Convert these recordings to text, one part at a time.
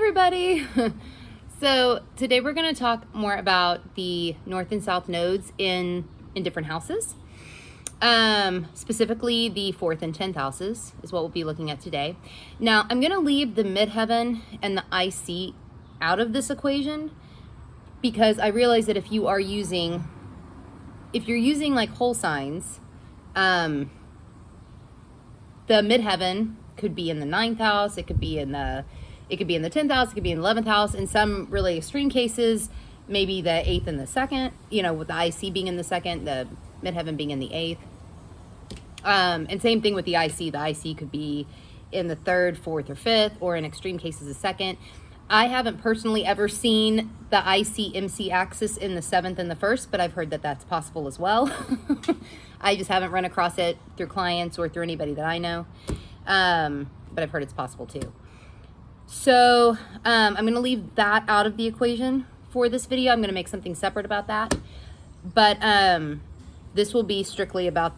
everybody. So today we're going to talk more about the north and south nodes in different houses. Specifically the 4th and 10th houses is what we'll be looking at today. Now I'm going to leave the midheaven and the IC out of this equation because I realize that if you're using like whole signs, the midheaven could be in the 9th house, it could be in the 10th house, it could be in the 11th house. In some really extreme cases, maybe the 8th and the 2nd, with the IC being in the 2nd, the midheaven being in the 8th. And same thing with the IC. The IC could be in the 3rd, 4th, or 5th, or in extreme cases, the 2nd. I haven't personally ever seen the IC-MC axis in the 7th and the 1st, but I've heard that that's possible as well. I just haven't run across it through clients or through anybody that I know. But I've heard it's possible too. So I'm going to leave that out of the equation for this video. I'm going to make something separate about that. But this will be strictly about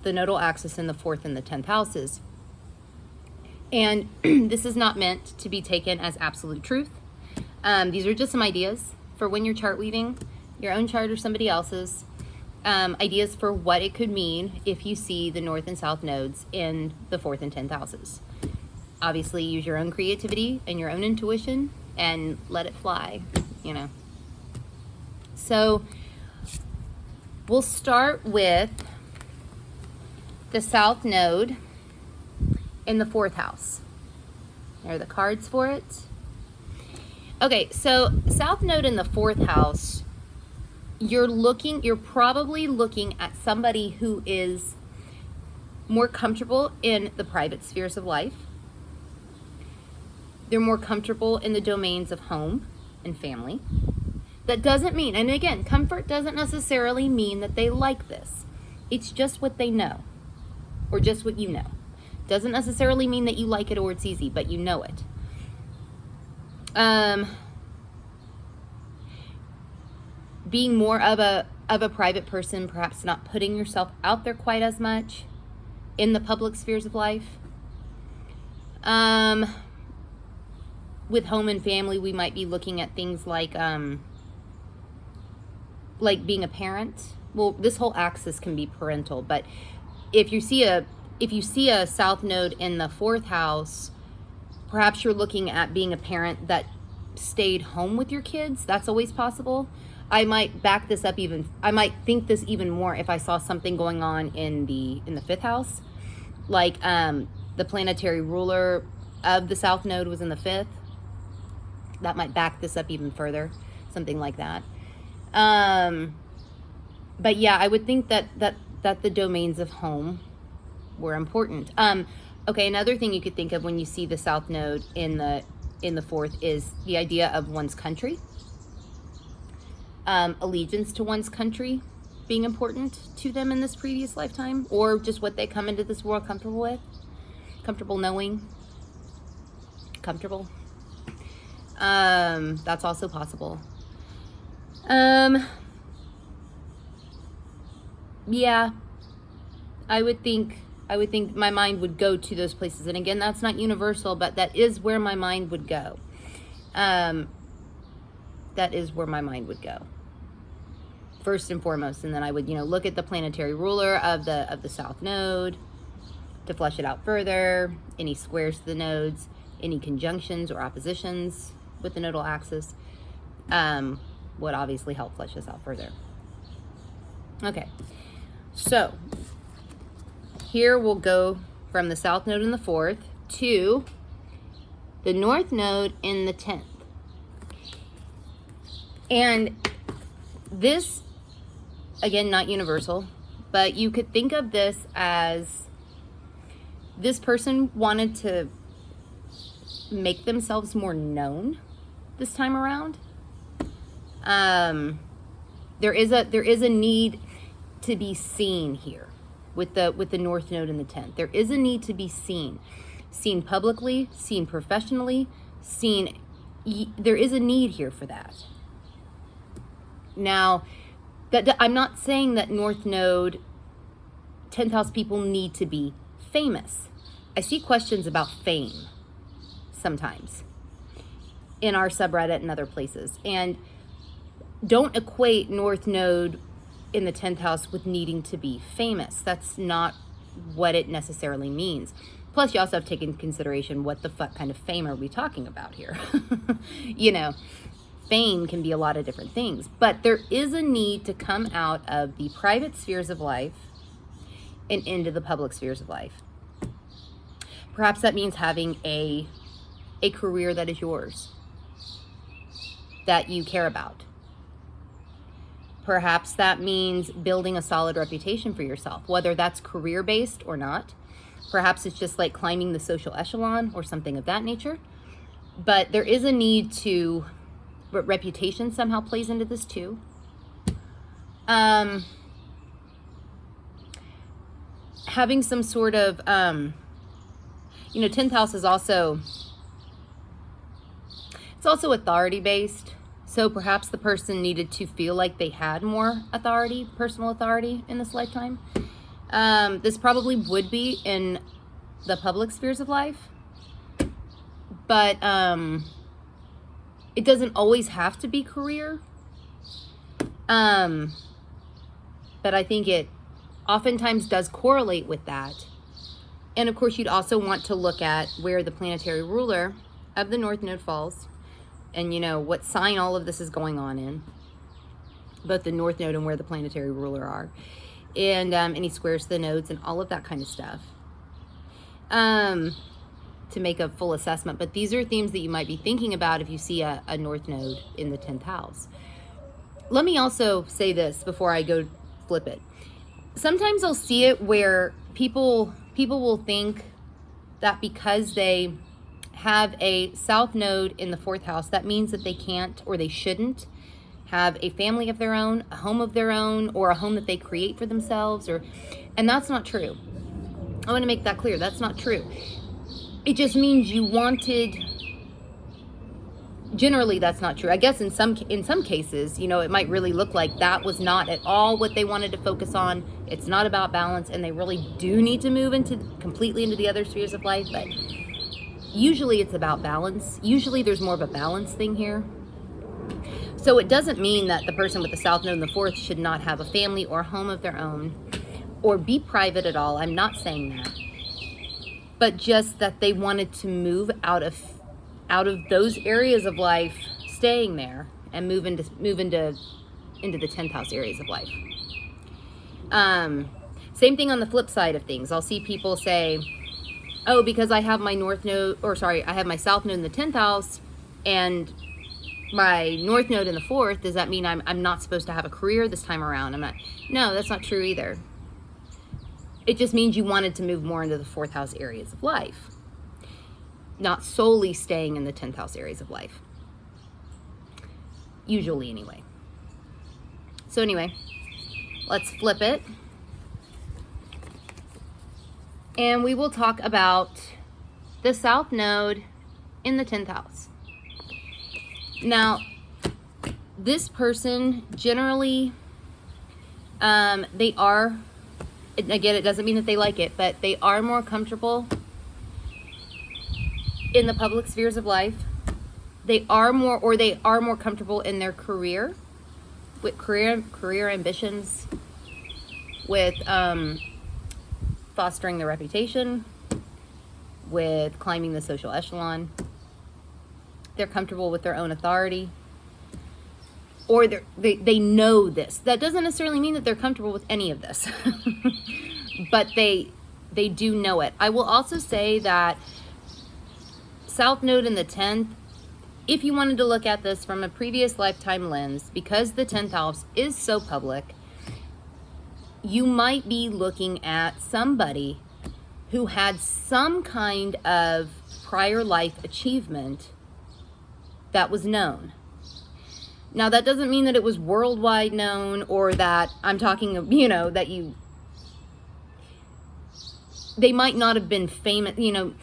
the nodal axis in the 4th and the 10th houses. And this is not meant to be taken as absolute truth. These are just some ideas for when you're chart weaving, your own chart or somebody else's. Ideas for what it could mean if you see the north and south nodes in the 4th and 10th houses. Obviously, use your own creativity and your own intuition and let it fly, So we'll start with the south node in the 4th house. There are the cards for it. Okay, so south node in the 4th house, you're probably looking at somebody who is more comfortable in the private spheres of life. They're more comfortable in the domains of home and family. That doesn't mean, and again, comfort doesn't necessarily mean that they like this. It's just what they know, or just what you know. Doesn't necessarily mean that you like it or it's easy, but you know it. Being more of a private person, perhaps not putting yourself out there quite as much in the public spheres of life. With home and family, we might be looking at things like being a parent. Well, this whole axis can be parental, but if you see a south node in the 4th house, perhaps you're looking at being a parent that stayed home with your kids. That's always possible. I might back this up I might think this even more if I saw something going on in the 5th house, like the planetary ruler of the south node was in the 5th. That might back this up even further, something like that. But yeah, I would think that the domains of home were important. Okay, another thing you could think of when you see the south node in the 4th is the idea of one's country. Allegiance to one's country being important to them in this previous lifetime, or just what they come into this world comfortable with, comfortable knowing, comfortable. That's also possible. Yeah, I would think my mind would go to those places. And again, that's not universal, but that is where my mind would go. That is where my mind would go. First and foremost, and then I would, look at the planetary ruler of the south node to flesh it out further, any squares to the nodes, any conjunctions or oppositions with the nodal axis, would obviously help flesh this out further. Okay, so here we'll go from the south node in the 4th to the north node in the 10th. And this, again, not universal, but you could think of this as this person wanted to make themselves more known this time around. There is a need to be seen here with the north node in the 10th. There is a need to be seen publicly, seen professionally, there is a need here for that. Now, I'm not saying that north node 10th house people need to be famous. I see questions about fame sometimes. in our subreddit and other places. And don't equate North Node in the 10th house with needing to be famous. That's not what it necessarily means. Plus, you also have to take into consideration what the fuck kind of fame are we talking about here. You know, fame can be a lot of different things, but there is a need to come out of the private spheres of life and into the public spheres of life. Perhaps that means having a career that is yours, that you care about. Perhaps that means building a solid reputation for yourself, whether that's career-based or not. Perhaps it's just like climbing the social echelon or something of that nature. But there is a need to, reputation somehow plays into this too. Having some sort of, 10th house is also, it's also authority-based. So perhaps the person needed to feel like they had more authority, personal authority in this lifetime. This probably would be in the public spheres of life, but it doesn't always have to be career. But I think it oftentimes does correlate with that. And of course, you'd also want to look at where the planetary ruler of the North Node falls, and what sign all of this is going on in, both the North Node and where the planetary ruler are, and any squares to the nodes and all of that kind of stuff, to make a full assessment. But these are themes that you might be thinking about if you see a North Node in the 10th house. Let me also say this before I go flip it. Sometimes I'll see it where people will think that because they have a South Node in the 4th house, that means that they can't or they shouldn't have a family of their own, a home of their own, or a home that they create for themselves, and that's not true. I want to make that clear. That's not true. It just means you wanted, generally that's not true. I guess in some cases, it might really look like that was not at all what they wanted to focus on. It's not about balance, and they really do need to move completely into the other spheres of life, but usually it's about balance. Usually there's more of a balance thing here. So it doesn't mean that the person with the South Node in the 4th should not have a family or a home of their own or be private at all. I'm not saying that. But just that they wanted to move out of those areas of life, staying there, and move into the 10th house areas of life. Same thing on the flip side of things. I'll see people say, oh, because I have my I have my South Node in the 10th house and my North Node in the 4th, does that mean I'm not supposed to have a career this time around? No, that's not true either. It just means you wanted to move more into the 4th house areas of life, not solely staying in the 10th house areas of life. Usually anyway. So anyway, let's flip it. And we will talk about the South Node in the 10th house. Now, this person generally, they are, again, it doesn't mean that they like it, but they are more comfortable in the public spheres of life. They are more comfortable in their career, with career ambitions, with fostering their reputation, with climbing the social echelon. They're comfortable with their own authority, or they know this. That doesn't necessarily mean that they're comfortable with any of this, but they do know it. I will also say that South Node in the 10th, if you wanted to look at this from a previous lifetime lens, because the 10th house is so public, you might be looking at somebody who had some kind of prior life achievement that was known. Now, that doesn't mean that it was worldwide known, or that I'm talking, that they might not have been famous, you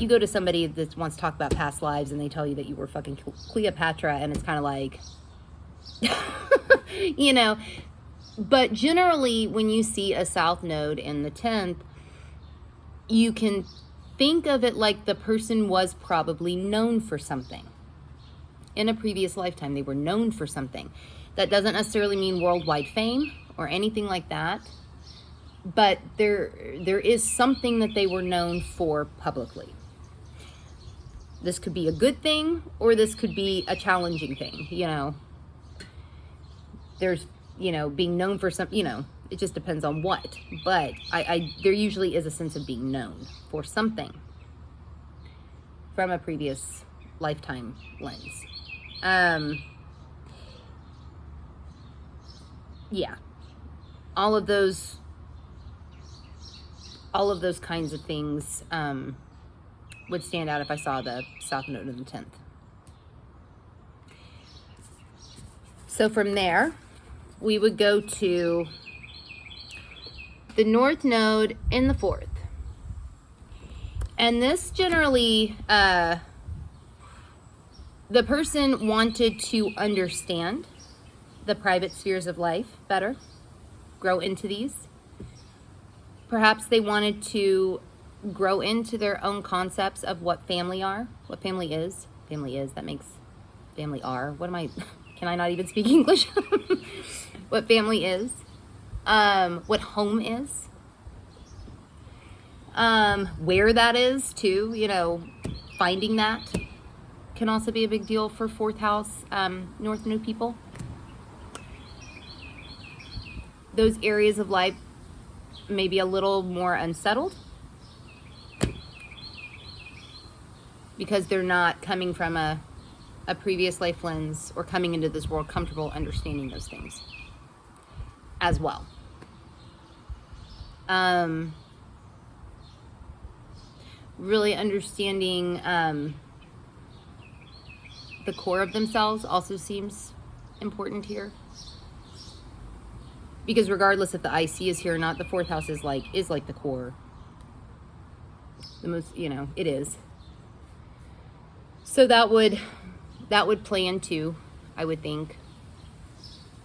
go to somebody that wants to talk about past lives and they tell you that you were fucking Cleopatra, and it's kind of like, but generally when you see a South Node in the 10th, you can think of it like the person was probably known for something. in a previous lifetime. They were known for something. That doesn't necessarily mean worldwide fame or anything like that, but there is something that they were known for publicly. This could be a good thing, or this could be a challenging thing, you know. There's, you know, being known for some, you know, it just depends on what. But there usually is a sense of being known for something from a previous lifetime lens. Yeah. All of those kinds of things would stand out if I saw the South Node in the 10th. So from there, we would go to the North Node in the 4th. And this generally, the person wanted to understand the private spheres of life better, grow into these. Perhaps they wanted to grow into their own concepts of what family are, what family is. Family is, that makes family are. What am I, can I not even speak English? What family is, what home is, where that is too, you know, finding that can also be a big deal for 4th house, North Node people. Those areas of life may be a little more unsettled because they're not coming from a previous life lens or coming into this world comfortable understanding those things as well. Really understanding the core of themselves also seems important here. Because regardless if the IC is here or not, the 4th house is like the core. The most, you know, it is. So that would play into, I would think.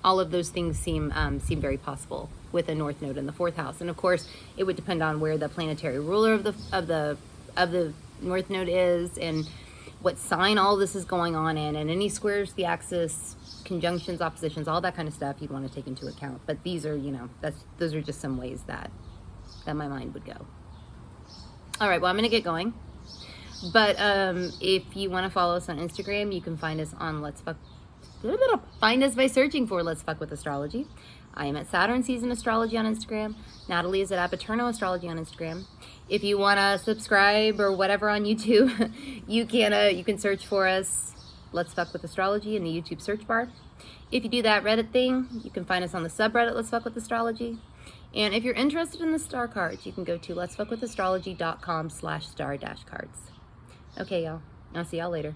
All of those things seem very possible with a North Node in the 4th house. And of course, it would depend on where the planetary ruler of the North Node is and what sign all this is going on in, and any squares, the axis, conjunctions, oppositions, all that kind of stuff you'd want to take into account. But these are, you know, those are just some ways that my mind would go. All right, well, I'm going to get going. But if you want to follow us on Instagram, you can find us on find us by searching for Let's Fuck with Astrology. I am at Saturn Season Astrology on Instagram. Natalie is at Apaterno Astrology on Instagram. If you want to subscribe or whatever on YouTube, you can search for us, Let's Fuck with Astrology, in the YouTube search bar. If you do that Reddit thing, you can find us on the subreddit Let's Fuck with Astrology. And if you're interested in the star cards, you can go to letsfuckwithastrology.com/star-cards. Okay, y'all. I'll see y'all later.